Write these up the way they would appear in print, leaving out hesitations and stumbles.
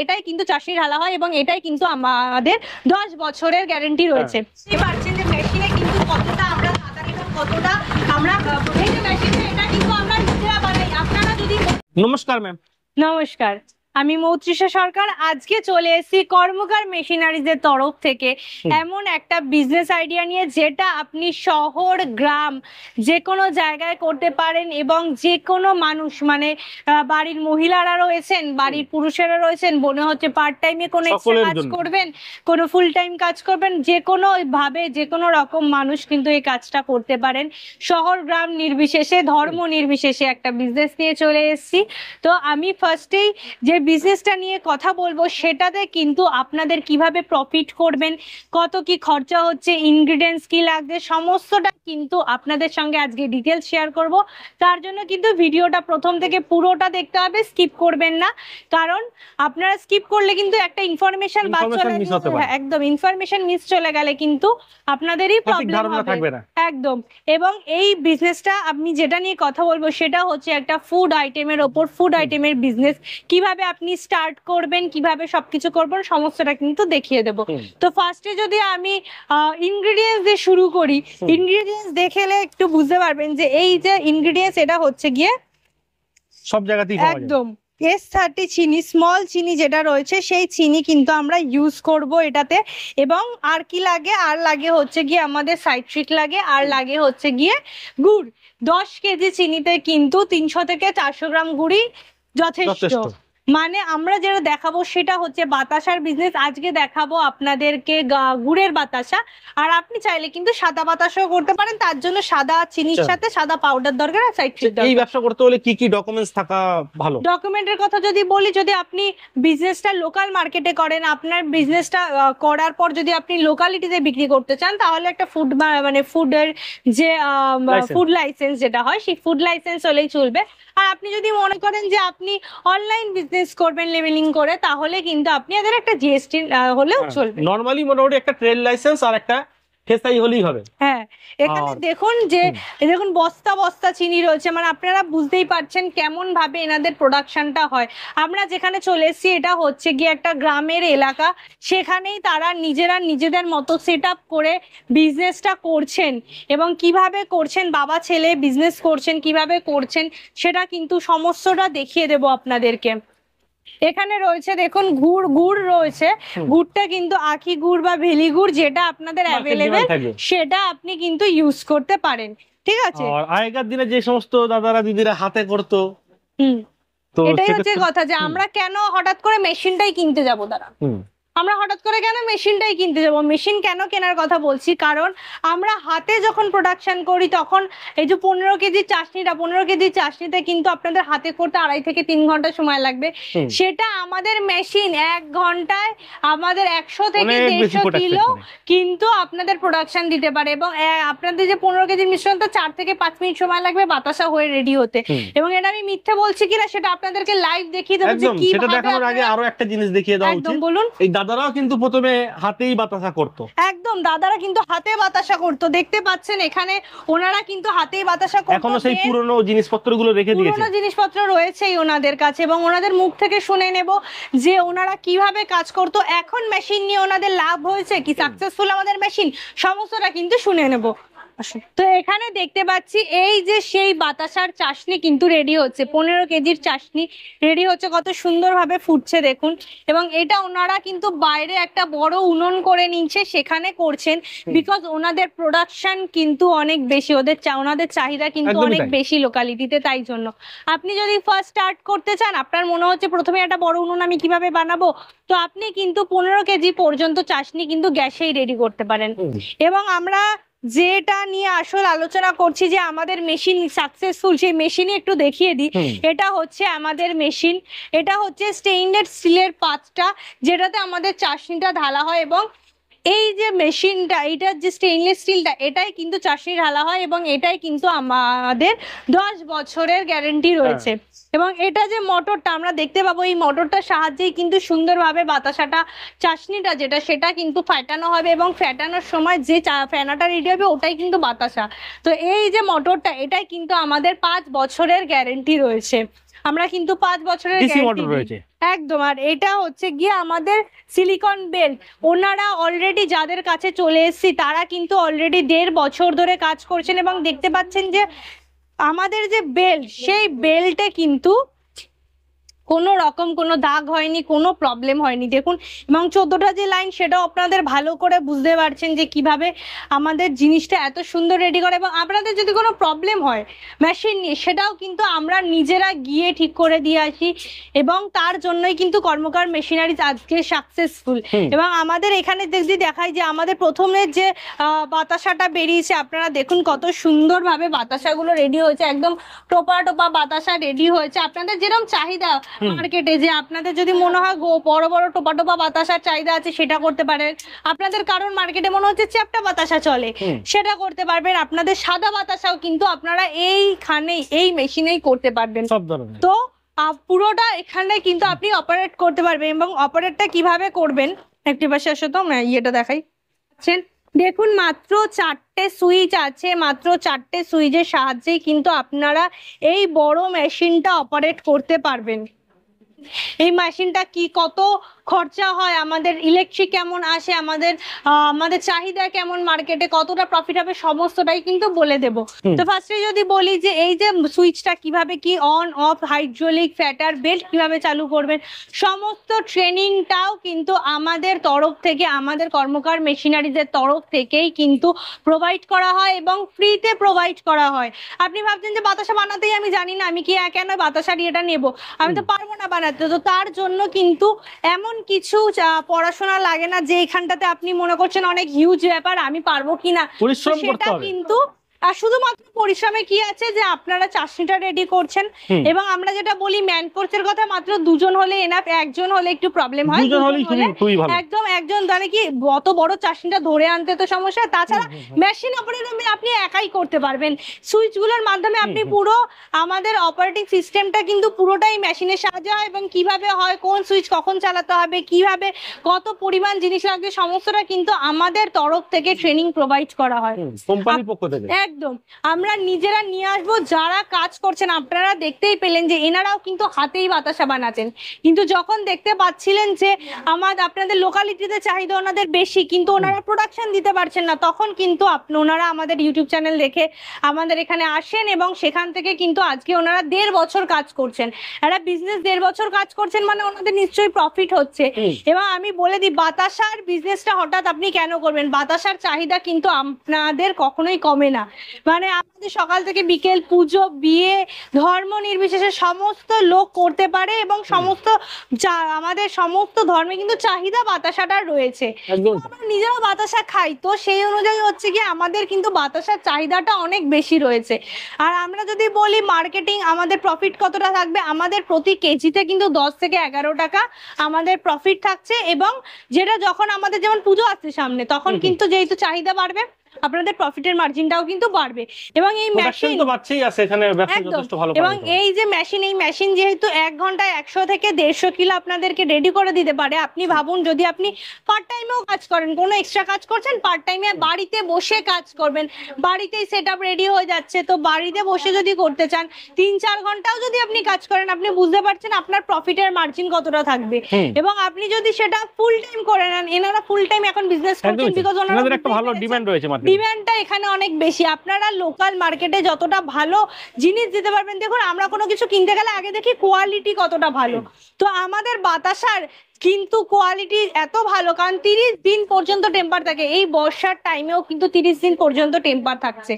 এটাই কিন্তু চাষির ঢালা হয় এবং এটাই কিন্তু আমাদের 10 বছরের গ্যারান্টি রয়েছে। বুঝতে পারছেন যে মেশিনে কিন্তু কতটা আমরা সাধারণ এবং কতটা আমরা এই যে মেশিনে এটা কিন্তু আমরা নিজেরা বানাই। আপনারা যদি নমস্কার ম্যাম। নমস্কার, আমি মৌত্রিষা সরকার। আজকে চলে এসেছি কর্মকার মেশিনারিজের তরফ থেকে এমন একটা বিজনেস আইডিয়া নিয়ে, যেটা আপনি শহর গ্রাম যে কোনো জায়গায় করতে পারেন এবং যে কোনো মানুষ মানে বাড়ির মহিলারা রয়েছেন, বাড়ির পুরুষেরা রয়েছেন, মনে হচ্ছে পার্ট টাইমে কোনো এক্সট্রা কাজ করবেন, কোনো ফুল টাইম কাজ করবেন, যে কোনো ভাবে যে কোনো রকম মানুষ কিন্তু এই কাজটা করতে পারেন। শহর গ্রাম নির্বিশেষে, ধর্ম নির্বিশেষে একটা বিজনেস নিয়ে চলে এসেছি। তো আমি ফার্স্টেই যে বিজনেসটা নিয়ে কথা বলবো, সেটাতে কিন্তু আপনাদের কিভাবে প্রফিট করবেন, কত কি খরচা হচ্ছে, ইনগ্রিডিয়েন্টস কি লাগবে, সমস্তটা কিন্তু আপনাদের সঙ্গে আজকে ডিটেলস শেয়ার করব। তার জন্য কিন্তু ভিডিওটা প্রথম থেকে পুরোটা দেখতে হবে, স্কিপ করবেন না। কারণ আপনারা স্কিপ করলে কিন্তু একটা ইনফরমেশন বাদ চলে যাবে, একদম ইনফরমেশন মিস চলে গেলে কিন্তু আপনাদেরই প্রবলেম হবে একদম। এবং এই বিজনেসটা আমি যেটা নিয়ে কথা বলবো সেটা হচ্ছে একটা ফুড আইটেমের ওপর, ফুড আইটেমের বিজনেস। কিভাবে আপনি স্টার্ট করবেন, কিভাবে সবকিছু করবেন, সমস্তটা কিন্তু দেখিয়ে দেবো। তো ফার্স্টে যদি আমি ইনগ্রেডিয়েন্টস দিয়ে শুরু করি, ইনগ্রেডিয়েন্টস দেখলে একটু বুঝতে পারবেন যে এই যে ইনগ্রেডিয়েন্টস, এটা হচ্ছে গিয়ে সব জায়গাতেই একদম S30 চিনি, স্মল চিনি যেটা রয়েছে সেই চিনি কিন্তু আমরা ইউজ করব এটাতে। এবং আর কি লাগে, আর লাগে হচ্ছে গিয়ে আমাদের সাইট্রিক লাগে, আর লাগে হচ্ছে গিয়ে গুড়। 10 কেজি চিনিতে কিন্তু 300 থেকে 400 গ্রাম গুড়ই যথেষ্ট। মানে আমরা যেটা দেখাবো সেটা হচ্ছে বাতাসার বিজনেস। আজকে দেখাবো আপনাদেরকে গুড়ের বাতাসা, আর আপনি চাইলে কিন্তু সাদা বাতাসাও করতে পারেন। তার জন্য সাদা চিনির সাথে সাদা পাউডার দরকার, আর সাইট্রিক দরকার। এই ব্যবসা করতে হলে কি কি ডকুমেন্টস থাকা ভালো? ডকুমেন্টের কথা যদি বলি, যদি আপনি বিজনেসটা লোকাল মার্কেটে করেন, আপনার বিজনেসটা করার পর যদি আপনি লোকালিটিতে বিক্রি করতে চান, তাহলে একটা ফুড মানে ফুডের যে ফুড লাইসেন্স যেটা হয়, সেই ফুড লাইসেন্স হলেই চলবে। আর আপনি যদি মনে করেন যে আপনি অনলাইন বিজনেস করবেন লেবেলিং করে, তাহলে কিন্তু আপনি এদের একটা জিএসটি হলেও চলবে। নরমালি মোটামুটি একটা ট্রেড লাইসেন্স আর একটা ফেসাই হলেই হবে। হ্যাঁ, এখানে দেখুন যে দেখুন বস্তা বস্তা চিনি রয়েছে, মানে আপনারা বুঝতেই পারছেন কেমন ভাবে এনাদের প্রোডাকশনটা হয়। আমরা যেখানে চলে এসেছি এটা হচ্ছে গিয়ে একটা গ্রামের এলাকা, সেখানেই তারা নিজেরা নিজেদের মতো সেট আপ করে বিজনেসটা করছেন। এবং কিভাবে করছেন, বাবা ছেলে বিজনেস করছেন, কিভাবে করছেন সেটা কিন্তু সমস্তটা দেখিয়ে দেব আপনাদেরকে। এখানে রয়েছে দেখুন গুড় রয়েছে। গুড়টা কিন্তু আখি গুড় বা ভেলি গুড়, যেটা আপনাদের অ্যাভেলেবেল সেটা আপনি কিন্তু ইউজ করতে পারেন। ঠিক আছে। আর আগেকার দিনে যে সমস্ত দাদারা দিদিরা হাতে করতো, তো এটাই হচ্ছে কথা যে আমরা কেন হঠাৎ করে মেশিনটাই কিনতে যাব। দাঁড়া, আমরা হঠাৎ করে কেন মেশিনটাই কিনতে যাবো? মেশিন কেন কেনার কথা বলছি, কারণ আমরা হাতে যখন প্রোডাকশন করি, তখন এই যে 15 কেজির চাশনিটা, 15 কেজির চাশনিতে কিন্তু আপনাদের হাতে করতে 2.5 থেকে 3 ঘন্টা সময় লাগবে। সেটা আমাদের মেশিন 1 ঘন্টায় আমাদের 100 থেকে 150 কিলো কিন্তু আপনাদের প্রোডাকশন দিতে পারে। এবং আপনাদের যে 15 কেজির মিশ্রণটা 4 থেকে 5 মিনিট সময় লাগবে বাতাসা হয়ে রেডি হতে। এবং এটা আমি মিথ্যে বলছি কিনা সেটা আপনাদেরকে লাইভ দেখিয়ে দেবো যে কি সেটা দেখানোর আগে আরো একটা জিনিস দেখিয়ে দাও। একদম বলুন। দাদারাও কিন্তু প্রথমে হাতেই বাতাসা করতো। একদম, দাদারা কিন্তু হাতে বাতাসা করতো। দেখতে পাচ্ছেন এখানে ওনারা কিন্তু হাতেই বাতাসা করতো। এখনো সেই পুরনো জিনিসপত্রগুলো রেখে দিয়েছে, পুরনো জিনিসপত্র রয়েছেই ওনাদের কাছে। এবং ওনাদের মুখ থেকে শুনে নেব যে ওনারা কিভাবে কাজ করতো, এখন মেশিন নিয়ে ওনাদের লাভ হয়েছে কি, সাকসেসফুল আমাদের মেশিন, সমস্তটা কিন্তু শুনে নেব। তো এখানে দেখতে পাচ্ছি এই যে সেই বাতাসার চাশনি কিন্তু রেডি হচ্ছে। 15 কেজির চাশনি রেডি হচ্ছে, কত সুন্দরভাবে ফুটছে দেখুন। এবং এটা ওনারা কিন্তু বাইরে একটা বড় উনুন করে নিচ্ছে, সেখানে করছেন। বিকজ ওনাদের প্রোডাকশন কিন্তু অনেক বেশি, ওনাদের চাহিদা কিন্তু অনেক বেশি লোকালিটিতে। তাই জন্য আপনি যদি ফার্স্ট স্টার্ট করতে চান, আপনার মনে হচ্ছে প্রথমে একটা বড় উনুন আমি কিভাবে বানাবো, তো আপনি কিন্তু 15 কেজি পর্যন্ত চাশনি কিন্তু গ্যাসেই রেডি করতে পারেন। এবং আমরা যেটা নিয়ে আসল আলোচনা করছি যে আমাদের মেশিন সাকসেসফুল, সেই মেশিনই একটু দেখিয়ে দিই। এটা হচ্ছে আমাদের মেশিন, এটা হচ্ছে স্টেইনলেস স্টিলের পাত্রটা, যেটাতে আমাদের চাশনিটা ঢালা হয়। এবং এই যে মেশিনটা, এটার যে স্টেইনলেস স্টিলটা, এটাই কিন্তু চাশনি ঢালা হয় এবং এটাই কিন্তু আমাদের 10 বছরের গ্যারান্টি রয়েছে। এবং এটা যে মোটরটা আমরা দেখতে পাবো, এই মোটরটার সাহায্যেই কিন্তু সুন্দরভাবে বাতাসাটা, চাশনিটা যেটা, সেটা কিন্তু ফাটানো হবে। এবং ফাটানোর সময় যে ফেনাটা রেডি হবে ওটাই কিন্তু বাতাসা। তো এই যে মোটরটা, এটাই কিন্তু আমাদের 5 বছরের গ্যারান্টি রয়েছে। আমরা কিন্তু 5 বছরের গ্যারান্টি রয়েছে। একদম। আর এটা হচ্ছে গিয়ে আমাদের সিলিকন বেল্ট, ওনারা অলরেডি যাদের কাছে চলে এসেছি তারা কিন্তু অলরেডি 1.5 বছর ধরে কাজ করছেন এবং দেখতে পাচ্ছেন যে আমাদের যে বেল্ট, সেই বেল্টে কিন্তু কোনো রকম কোনো দাগ হয়নি, কোনো প্রবলেম হয়নি। দেখুন, এবং 14টা যে লাইন সেটাও আপনাদের ভালো করে বুঝতে পারছেন যে কিভাবে আমাদের জিনিসটা এত সুন্দর রেডি করে। এবং আপনাদের যদি কোনো প্রবলেম হয় মেশিন নিয়ে, সেটাও কিন্তু আমরা নিজেরা গিয়ে ঠিক করে দিয়ে আসি এবং তার জন্যই কিন্তু কর্মকার মেশিনারিজ আজকে সাকসেসফুল। এবং আমাদের এখানে যদি দেখাই যে আমাদের প্রথমে যে বাতাসাটা বেরিয়েছে, আপনারা দেখুন কত সুন্দরভাবে বাতাসাগুলো রেডি হয়েছে, একদম টোপা টোপা বাতাসা রেডি হয়েছে। আপনাদের যেরকম চাহিদা মার্কেটে, যে আপনাদের যদি মনে হয় বড় বড় টোপা টোপা বাতাসার চাহিদা আছে, সেটা করতে পারেন। আপনাদের কারণ মার্কেটে মনে হচ্ছে চ্যাপ্টা বাতাসা চলে, সেটা করতে পারবেন। আপনাদের সাদা বাতাসাও কিন্তু আপনারা এইখানেই এই মেশিনেই করতে পারবেন সব ধরনের। তো পুরোটা এখানে কিন্তু আপনি অপারেট করতে পারবেন। এবং অপারেটটা কিভাবে করবেন, একটি পাশে আসো তো, আমরা ইয়েটা দেখাই। দেখুন, মাত্র 4টে সুইচ আছে, মাত্র 4টে সুইচের সাহায্যেই কিন্তু আপনারা এই বড় মেশিনটা অপারেট করতে পারবেন। এই মেশিনটা কি কত খরচা হয়, আমাদের ইলেকট্রিক কেমন আসে, আমাদের চাহিদা কেমন, মার্কেটে কতটা প্রফিট হবে, সমস্তটাই কিন্তু বলে দেব। তো ফার্স্টে যদি বলি যে এই যে সুইচটা কিভাবে কি on of, hydraulic, fatter, belt কিভাবে চালু করবেন, সমস্ত ট্রেনিংটাও কিন্তু আমাদের তরফ থেকে, আমাদের কর্মকার মেশিনারিজের তরফ থেকেই কিন্তু প্রোভাইড করা হয় এবং ফ্রিতে প্রোভাইড করা হয়। আপনি ভাবছেন যে বাতাসা বানাতেই আমি জানি না, আমি কি কেন বাতাসার ইয়েটা নেব, আমি তো পারবো না বানাতে। তো তার জন্য কিন্তু এমন কিছু পড়াশোনা লাগে না যে এখানটাতে আপনি মনে করছেন অনেক হিউজ ব্যাপার, আমি পারবো কিনা। পরিশ্রম করতে হবে কিন্তু আর শুধুমাত্র পরিশ্রমে কি আছে যে আপনারা চাষনিটা রেডি করছেন। এবং আমরা যেটা বলি ম্যান ফোর্সের কথা, মাত্র 2জন হলে এনাফ, একজন হলে একটু প্রবলেম হয়, একদম একজন মানে কি অত বড় চাষনিটা ধরে আনতে তো সমস্যা। তাছাড়া মেশিন অপারেটর আপনি একাই করতে পারবেন, সুইচগুলোর মাধ্যমে আপনি পুরো আমাদের অপারেটিং সিস্টেমটা কিন্তু পুরোটাই মেশিনের সাহায্যে হয়। এবং কিভাবে হয়, কোন সুইচ কখন চালাতে হবে, কিভাবে কত পরিমাণ জিনিস লাগবে, সমস্তটা কিন্তু আমাদের তরফ থেকে ট্রেনিং প্রোভাইড করা হয় কোম্পানির পক্ষ থেকে। একদম আমরা নিজেরা নিয়ে আসবো। যারা কাজ করছেন আপনারা দেখতেই পেলেন যে এনারাও কিন্তু হাতেই বাতাসা বানাচ্ছেন, কিন্তু যখন দেখতে পাচ্ছিলেন যে আপনাদের লোকালিটিতে চাহিদা ওনাদের বেশি, কিন্তু ওনারা প্রোডাকশন দিতে পারছেন না, তখন কিন্তু ওনারা আমাদের ইউটিউব চ্যানেল দেখে আমাদের এখানে আসেন এবং সেখান থেকে কিন্তু আজকে ওনারা 1.5 বছর কাজ করছেন। একটা বিজনেস 1.5 বছর কাজ করছেন মানে ওনাদের নিশ্চয়ই প্রফিট হচ্ছে। এবং আমি বলে দিই, বাতাসার বিজনেসটা হঠাৎ আপনি কেন করবেন, বাতাসার চাহিদা কিন্তু আপনাদের কখনোই কমে না। মানে আমাদের সকাল থেকে বিকেল, পুজো, বিয়ে, ধর্ম নির্বিশেষে সমস্ত লোক করতে পারে এবং আমাদের সমস্ত ধর্মে কিন্তু চাহিদা বাতাসাটার রয়েছে। আমরা নিজেরাও বাতাসা খাই, তো সেই অনুযায়ী হচ্ছে কি আমাদের কিন্তু বাতাসার চাহিদাটা অনেক বেশি রয়েছে। আর আমরা যদি বলি মার্কেটিং আমাদের প্রফিট কতটা থাকবে, আমাদের প্রতি কেজিতে কিন্তু 10 থেকে 11 টাকা আমাদের প্রফিট থাকছে। এবং যেটা যখন আমাদের যেমন পুজো আসছে সামনে, তখন কিন্তু যেহেতু চাহিদা বাড়বে, আপনাদের প্রফিটের মার্জিনটাও কিন্তু বাড়বে। এবং এই মেশিন তো বাড়ছেই আছে এখানে, ব্যবসা যথেষ্ট ভালো। এবং এই যে মেশিন যেহেতু 1 ঘন্টায় 100 থেকে 150 কিলো আপনাদেরকে রেডি করে দিতে পারে। আপনি ভাবুন, যদি আপনি পার্ট টাইমেও কাজ করেন, কোনো এক্সট্রা কাজ করছেন, পার্ট টাইমে বাড়িতে বসে কাজ করবেন, বাড়িতেই সেটআপ রেডি হয়ে যাচ্ছে, তো বাড়িতে বসে যদি করতে চান 3-4 ঘন্টাও যদি আপনি কাজ করেন, আপনি বুঝতে পারছেন আপনার প্রফিটের মার্জিন কতটা থাকবে। এবং আপনি যদি সেটা ফুল টাইম করে নেন, এনারা ফুল টাইম এখন বিজনেস করছেন বিকজ ওনাদের একটা ভালো ডিমান্ড রয়েছে, ডিমান্ডটা এখানে অনেক বেশি। আপনারা লোকাল মার্কেটে যতটা ভালো জিনিস দিতে পারবেন, দেখুন আমরা কোনো কিছু কিনতে গেলে আগে দেখি কোয়ালিটি কতটা ভালো, তো আমাদের বাতাসার কিন্তু কোয়ালিটি এত ভালো, কারণ 30 দিন পর্যন্ত টেম্পার থাকে। এই বর্ষার টাইমেও কিন্তু 30 দিন পর্যন্ত টেম্পার থাকছে।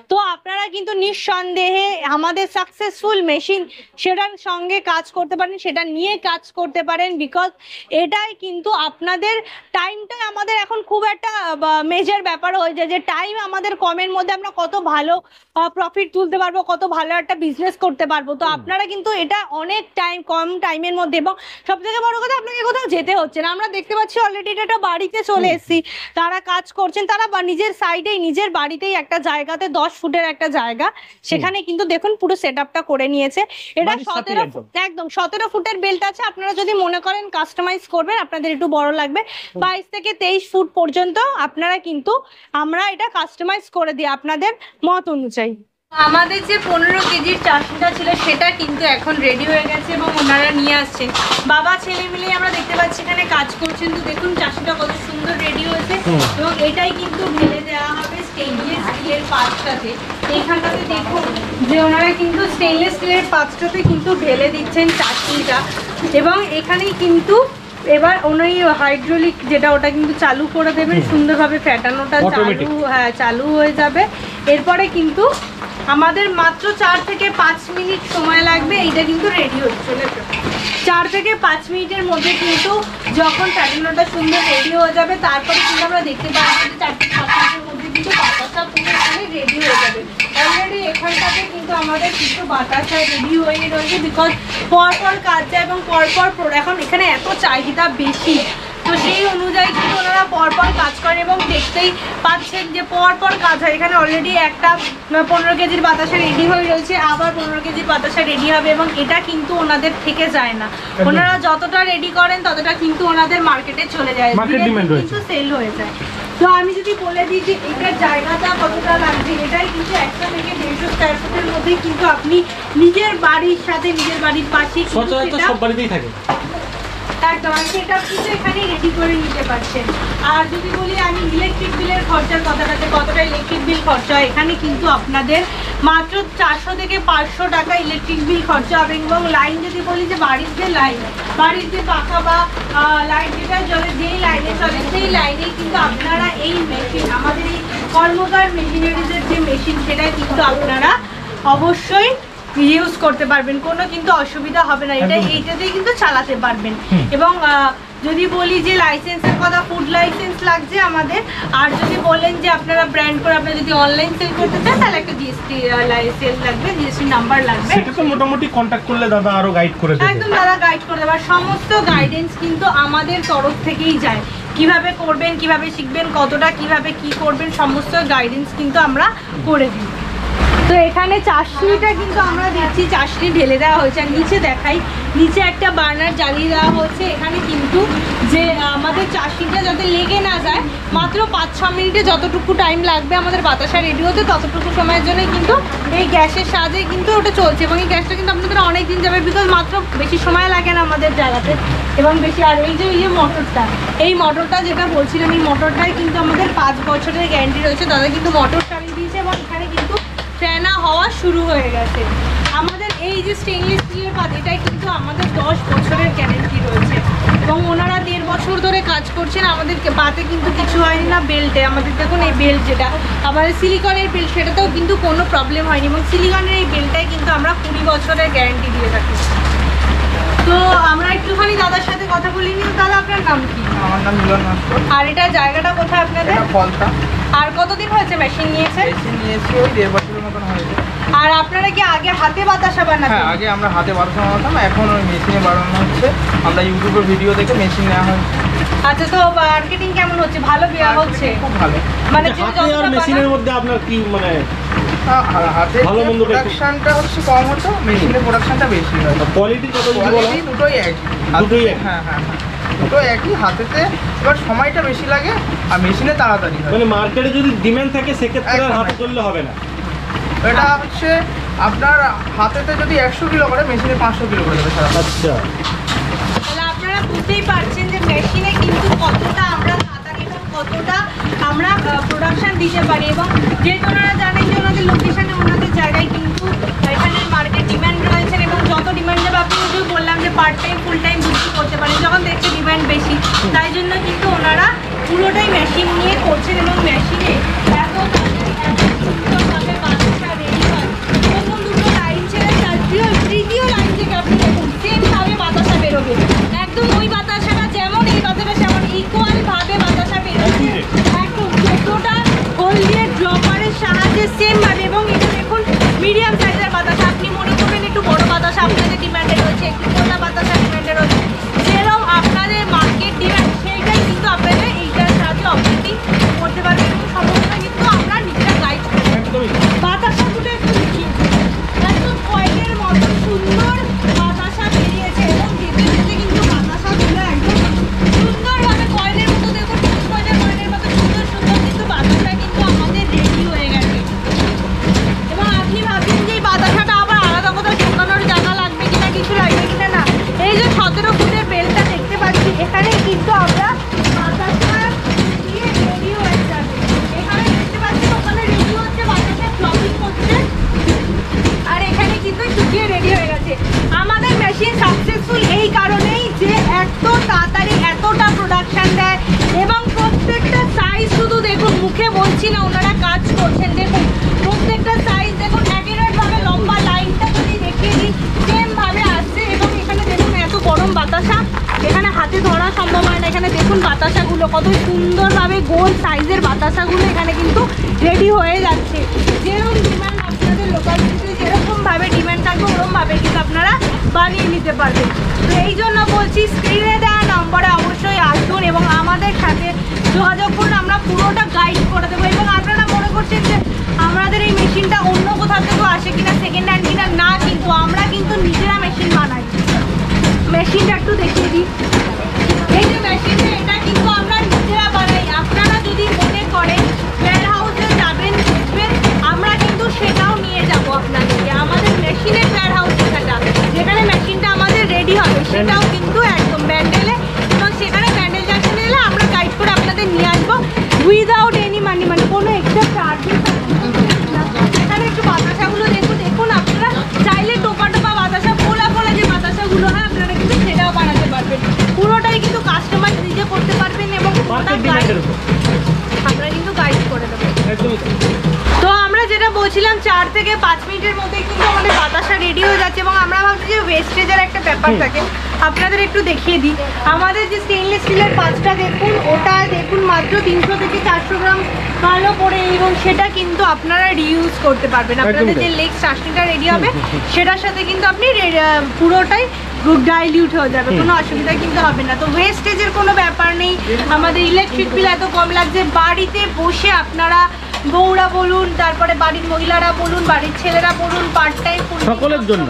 তো আপনারা কিন্তু নিঃসন্দেহে আমাদের সাকসেসফুল মেশিন সেটার সঙ্গে কাজ করতে পারেন, সেটা নিয়ে কাজ করতে পারেন, বিকজ এটাই কিন্তু আপনাদের টাইমটা আমাদের এখন খুব একটা মেজর ব্যাপার হয়ে যায়, যে টাইম আমাদের কমের মধ্যে আমরা কত ভালো প্রফিট তুলতে পারবো, কত ভালো একটা বিজনেস করতে পারবো। তো আপনারা কিন্তু এটা অনেক কম টাইমের মধ্যে, এবং সব থেকে বড় কথা আপনাকে কোথাও যেতে হচ্ছে না। আমরা দেখতে পাচ্ছি অলরেডি এটা বাড়িতে চলে এসেছি, তারা কাজ করছেন, তারা নিজের সাইডেই নিজের বাড়িতেই একটা জায়গাতে 10 ফুটের একটা জায়গা, সেখানে কিন্তু দেখুন পুরো সেটআপটা করে নিয়েছে। এটা 17 ফুটের বেল্ট আছে। আপনারা যদি মনে করেন কাস্টমাইজ করবেন, আপনাদের একটু বড় লাগবে, 22 থেকে 23 ফুট পর্যন্ত আপনারা কিন্তু আমরা এটা কাস্টমাইজ করে দিই আপনাদের মত অনুযায়ী। আমাদের যে 15 কেজির চাষিটা ছিল সেটা কিন্তু এখন রেডি হয়ে গেছে এবং ওনারা নিয়ে আসছেন। বাবা ছেলে মিলে আমরা দেখতে পাচ্ছি এখানে কাজ করছেন। তো দেখুন চাষিটা কত সুন্দর রেডি হয়েছে এবং এটাই কিন্তু ঢেলে দেওয়া হবে স্টেনলেস স্টিলের পাত্রটাতে। এইখানটাতে দেখুন যে ওনারা কিন্তু স্টেনলেস স্টিলের পাত্রটাতে কিন্তু ঢেলে দিচ্ছেন চাটনিটা এবং এখানেই কিন্তু এবার উনি হাইড্রোলিক যেটা ওটা কিন্তু চালু করে দেবেন, সুন্দরভাবে ফ্যাটানোটা চালু হয়ে যাবে। এরপরে কিন্তু আমাদের মাত্র 4 থেকে 5 মিনিট সময় লাগবে, এইটা কিন্তু রেডি হচ্ছে। চলে 4 থেকে 5 মিনিটের মধ্যে কিন্তু যখন ফ্যাটানোটা সুন্দর রেডি হয়ে যাবে তারপরে কিন্তু আমরা দেখতে পাচ্ছি 4 থেকে 5 মিনিটের মধ্যে কিন্তু বাতাসা পুরো এখানে রেডি হয়ে যাবে। অলরেডি এখানটাতে কিন্তু আমাদের কিছু বাতাসা রেডি হয়ে রয়েছে, বিকজ পরপর কাজ যায় এবং পরপর এখন এখানে এত চাহিদা বেশি, তো সেই অনুযায়ী কিন্তু ওনারা পরপর কাজ করে এবং দেখতেই পাচ্ছেন যে পরপর কাজ হয়। এখানে অলরেডি একটা 15 কেজির বাতাসা রেডি হয়ে রয়েছে, আবার 15 কেজির বাতাসা রেডি হবে এবং এটা কিন্তু ওনাদের থেকে যায় না। ওনারা যতটা রেডি করেন ততটা কিন্তু ওনাদের মার্কেটে চলে যায়, কিন্তু সেল হয়ে যায়। তো আমি যদি বলে দিই যে এটার জায়গাটা কতটা লাগছে, এটাই কিন্তু 100 থেকে 150 স্কয়ার ফুটের মধ্যেই কিন্তু আপনি নিজের বাড়ির সাথে নিজের বাড়ির পাশে সব বাড়িতেই থাকে একদম সেটা কিন্তু এখানে রেডি করে নিতে পারছেন। আর যদি বলি আমি ইলেকট্রিক বিলের খরচার কথাটা, যে কতটা ইলেকট্রিক বিল খরচা হয়, এখানে কিন্তু আপনাদের মাত্র 400 থেকে 500 টাকা ইলেকট্রিক বিল খরচা হবে। এবং লাইন যদি বলি যে বাড়ির যে লাইন, বাড়ির যে পাখা বা লাইন যেটা চলে, যেই লাইনে চলে সেই লাইনে কিন্তু আপনারা এই মেশিন, আমাদের এই কর্মকার মেশিনারিজের যে মেশিন, সেটা কিন্তু আপনারা অবশ্যই ইউজ করতে পারবেন, কোনো কিন্তু অসুবিধা হবে না। এইটাতেই কিন্তু চালাতে পারবেন। এবং যদি বলি যে লাইসেন্সের কথা, ফুড লাইসেন্স লাগছে আমাদের। আর যদি বলেন যে আপনারা ব্র্যান্ড করে আপনারা যদি অনলাইন সেল করতে চান তাহলে একটা জিএসটি লাইসেন্স লাগবে, জিএসটি নাম্বার লাগবে। সেটা তো মোটামুটি কন্টাক্ট করলে দাদা আরো গাইড করে দেবে। একদম দাদা গাইড করে দেবে। সমস্ত গাইডেন্স কিন্তু আমাদের তরফ থেকেই যায়, কিভাবে করবেন, কিভাবে শিখবেন, কতটা কিভাবে কি করবেন, সমস্ত গাইডেন্স কিন্তু আমরা করে দিই। তো এখানে চাশনিটা কিন্তু আমরা দেখছি চাশনি ঢেলে দেওয়া হয়েছে। আর নিচে দেখাই, নিচে একটা বার্নার জ্বালিয়ে দেওয়া হচ্ছে। এখানে কিন্তু যে আমাদের চাশনিটা যাতে লেগে না যায়, মাত্র 5-6 মিনিটে যতটুকু টাইম লাগবে আমাদের বাতাসা রেডি হতে, ততটুকু সময়ের জন্যই কিন্তু এই গ্যাসের সাহায্যে কিন্তু ওটা চলছে। এবং এই গ্যাসটা কিন্তু আপনাদের অনেক দিন যাবে, বিকজ মাত্র বেশি সময় লাগে না আমাদের জায়গাতে এবং বেশি। আর এই যে মোটরটা, এই মোটরটা যেটা বলছিলাম, এই মোটরটাই কিন্তু আমাদের 5 বছরের গ্যারান্টি রয়েছে। দাদা কিন্তু মোটর চালিয়ে দিয়েছে এবং এখানে কিন্তু ফ্যানা হওয়া শুরু হয়ে গেছে। আমাদের এই যে স্টেনলেস স্টিলের পাত, এটাই কিন্তু আমাদের 10 বছরের গ্যারেন্টি রয়েছে এবং ওনারা 1.5 বছর ধরে কাজ করছেন। আমাদেরকে পাতে কিন্তু কিছু হয়নি না, বেল্টে আমাদের দেখুন এই বেল্ট যেটা আমাদের সিলিকনের বেল্ট, সেটাতেও কিন্তু কোনো প্রবলেম হয়নি এবং সিলিকনের এই বেল্টটাই কিন্তু আমরা 20 বছরের গ্যারেন্টি দিয়ে থাকি। তো আমরা একটুখানি দাদার সাথে কথা বলি নি। দাদা আপনার নাম কি? আমার নাম মিলন মাস্টার। আর এটা জায়গাটা কোথায় আপনাদের? ফলতা। আর কতদিন হয়েছে মেশিন নিয়েছে? মেশিন নিয়েছি ওই 1.5 বছরের মতন হয়েছে। আর আপনারা কি আগে হাতে বাতাসা বানাতেন? হ্যাঁ, আগে আমরা হাতে বাতাসা বানাতাম, এখন ওই মেশিনে বানানো হচ্ছে। আমরা ইউটিউবের ভিডিও দেখে মেশিন নেওয়া হয়েছে। আচ্ছা, তো মার্কেটিং কেমন হচ্ছে? ভালো বিয়া হচ্ছে? খুব ভালো। মানে হাতে আর মেশিনের মধ্যে আপনার কি মানে হাতে ভালো মন্দ প্রোডাকশনটা হচ্ছে কম হতো, মেশিনের প্রোডাকশনটা বেশি হয়। কোয়ালিটি কত কিছু বলা? কোয়ালিটি দুটোই একই। দুটোই একই? হ্যাঁ হ্যাঁ হ্যাঁ, দুটো একই। হাতেতে এবার সময়টা বেশি লাগে আর মেশিনে তাড়াতাড়ি হয়। মানে মার্কেটে যদি ডিমান্ড থাকে সেক্ষেত্রে আর হাতে করলে হবে না। এটা হচ্ছে আপনার হাতেতে যদি 100 কিলো করে, মেশিনে 500 কিলো করে দেবে সারা। আচ্ছা, তাহলে আপনারা বুঝতেই পারছেন যে মেশিনে কিন্তু কতটা আমরা তাড়াতাড়ি এবং কতটা আমরা প্রোডাকশন দিতে পারি। এবং যেহেতু ওনারা জানেন যে ওনাদের লোকেশনে, ওনাদের জায়গায় কিন্তু এখানে মার্কেট ডিমান্ড রয়েছে এবং যত ডিমান্ড যাবে, আপনি যদি বললাম যে পার্ট টাইম ফুল টাইম বিক্রি করতে পারেন, যখন দেখছে ডিমান্ড বেশি, তাই জন্য কিন্তু ওনারা পুরোটাই মেশিন নিয়ে করছেন এবং মেশিনে এত সুন্দরভাবে বাতাসা রেডি হয়। প্রথম দুটো লাইন ছেড়ে তৃতীয় লাইন থেকে আপনি দেখুন সেমভাবে বাতাসা বেরোবে, একদম ওই বাতাসাটা যেমন এই বাতাসা তেমন ইকুয়ালভাবে বাতাসা বেরোচ্ছে একদম 14টা হোল দিয়ে ড্রপারের সাহায্যে সেমভাবে। এবং এটা দেখুন মিডিয়াম সাইজের বাতাসা, আপনি মনে করবেন একটু বড় বাতাসা আপনাদের ডিমান্ডে রয়েছে, একটু ছোটা বাতাসা ডিমান্ডে রয়েছে, যেরকম আপনাদের মার্কেট ডিমান্ড সেইটাই কিন্তু আপনাদের এইটার সাহায্যে অপারেটিং করতে পারবেন এবং সমস্ত কিন্তু আমরা বাতাসা দিয়ে রেডি হয়ে যাবে। এখানে দেখতে পাচ্ছেন ওখানে রেডি হচ্ছে, বাতাসা ফ্লপিং হচ্ছে, আর এখানে কিন্তু শুকিয়ে রেডি হয়ে গেছে। আমাদের মেশিন সাকসেসফুল এই কারণেই যে এত তাড়াতাড়ি এতটা প্রোডাকশন দেয়, এবং প্রত্যেকটা সাইজ শুধু দেখুন, মুখে বলছি না, ওনারা কাজ করছেন। দেখুন প্রত্যেকটা সাইজ দেখুন, একইভাবে লম্বা লাইনটা যদি দেখিয়ে দিই সেমভাবে আসছে। এবং এখানে দেখুন এত গরম বাতাসা, এখানে হাতে ধরা সম্ভব হয় না। এখানে দেখুন বাতাসাগুলো কত সুন্দরভাবে গোল সাইজের বাতাসাগুলো এখানে কিন্তু রেডি হয়ে যাচ্ছে। যেরকম ডিমান্ড আপনাদের লোকালিটিতে যেরকমভাবে ডিমান্ড থাকবে ওরকমভাবে কিন্তু আপনারা বানিয়ে নিতে পারবেন। তো এই জন্য বলছি স্ক্রিনে দেওয়া নম্বরে অবশ্যই আসুন এবং আমাদের সাথে যোগাযোগ করুন, আমরা পুরোটা গাইড করে দেবো। এবং আপনারা মনে করছেন যে আমাদের এই মেশিনটা অন্য কোথাও থেকেও আসে কিনা, সেকেন্ড হ্যান্ড কিনা, না, কিন্তু আমরা কিন্তু নিজেরা মেশিন বানাই। মেশিনটা একটু দেখিয়ে দিই। এই যে মেশিনটা, এটা কিন্তু আমরা নিজেরা বানাই। আপনারা যদি মনে করেন ওয়্যার হাউসে যাবেন দেখবেন, আমরা কিন্তু সেটাও নিয়ে যাব আপনাদেরকে। আমাদের মেশিনের ওয়্যার হাউস যেখানে মেশিনটা আমাদের রেডি হবে সেটাও কিন্তু একদম ব্যান্ডেলে, এবং সেখানে ব্যান্ডেল জাংশনে এলে আমরা গাইড করে আপনাদের নিয়ে আসবো উইদাউট এনি মানি, মানে কোনো এক্সট্রা চার্জেস। এখানে একটু বাতাসাগুলো দেখুন, দেখুন আপনারা চাইলে টোপা টোপা বাতাসা, ফোলা ফোলা যে বাতাসাগুলো হয় আপনারা কিন্তু সেটাও বানাতে পারবেন। পুরোটাই কিন্তু কাস্টমাইজ নিজে করতে পারবেন এবং আমরা কিন্তু গাইড করে দেবো। তো আমরা যেটা বলছিলাম 4 থেকে 5 মিনিটের মধ্যে কিন্তু আমাদের বাতাসা রেডি হয়ে যাচ্ছে। এবং আমরা ভাবছি যে ওয়েস্টেজের একটা ব্যাপার থাকে, আপনাদের একটু দেখিয়ে দিই। আমাদের যে স্টেনলেস স্টিলের 5টা দেখুন, ওটা দেখুন মাত্র 300 থেকে 400 গ্রাম ভালো করে, এবং সেটা কিন্তু আপনারা রিইউজ করতে পারবেন। আপনাদের যে লেগ চাটনিটা রেডি হবে সেটার সাথে কিন্তু আপনি পুরোটাই ডাইলিউট হয়ে যাবে, কোনো অসুবিধা কিন্তু হবে না। তো ওয়েস্টেজের কোনো ব্যাপার নেই। আমাদের ইলেকট্রিক বিল এত কম লাগছে, বাড়িতে বসে আপনারা বউরা বলুন, তারপরে বাড়ির মহিলারা বলুন, বাড়ির ছেলেরা বলুন, পার্ট টাইম সকলের জন্য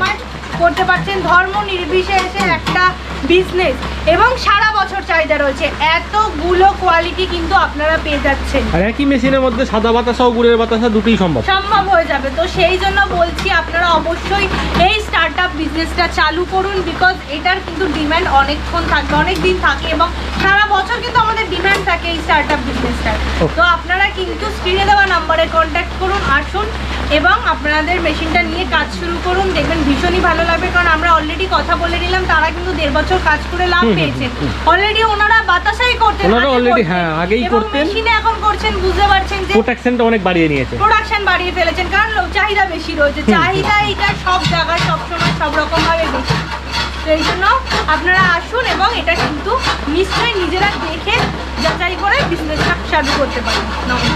করতে পারছেন। ধর্ম নির্বিশেষে একটা বিজনেস, এবং সারা বছর চাহিদা রয়েছে। এতগুলো কোয়ালিটি কিন্তু আপনারা পেয়ে যাচ্ছেন, আর একই মেশিনের মধ্যে সাদা বাতাসা ও গুড়ের বাতাসা দুটোই সম্ভব হয়ে যাবে। তো সেই জন্য বলছি আপনারা অবশ্যই এই স্টার্টআপ বিজনেসটা চালু করুন, বিকজ এটার কিন্তু ডিমান্ড অনেকক্ষণ থাকবে, অনেক দিন থাকে, এবং সারা বছর কিন্তু আমাদের ডিমান্ড থাকে এই স্টার্টআপ বিজনেসটার। তো আপনারা কিন্তু স্ক্রিনে দেওয়া নাম্বারে কন্ট্যাক্ট করুন, আসুন এবং আপনাদের মেশিনটা নিয়ে কাজ শুরু করুন। দেখবেন ভীষণই ভালো লাগবে, কারণ আমরা অলরেডি কথা বলে নিলাম, তারা কিন্তু 1.5 বছর কাজ করে লাভ পেয়েছেন। অলরেডি ওনারা বাতাসাই করতেন, আগেই করতেন, মেশিনে এখন করছেন। বুঝতে পারছেন যে প্রোডাকশনটা অনেক বাড়িয়ে নিয়েছে, প্রোডাকশন বাড়িয়ে ফেলেছেন, কারণ চাহিদা বেশি রয়েছে। চাহিদা এটা সব জায়গায় সবসময় সব রকম ভাবে বেশি। তো এই জন্য আপনারা আসুন এবং এটা কিন্তু নিশ্চয়ই নিজেরা দেখে যাচাই করে বিজনেসটা চালু করতে পারেন। নমস্কার।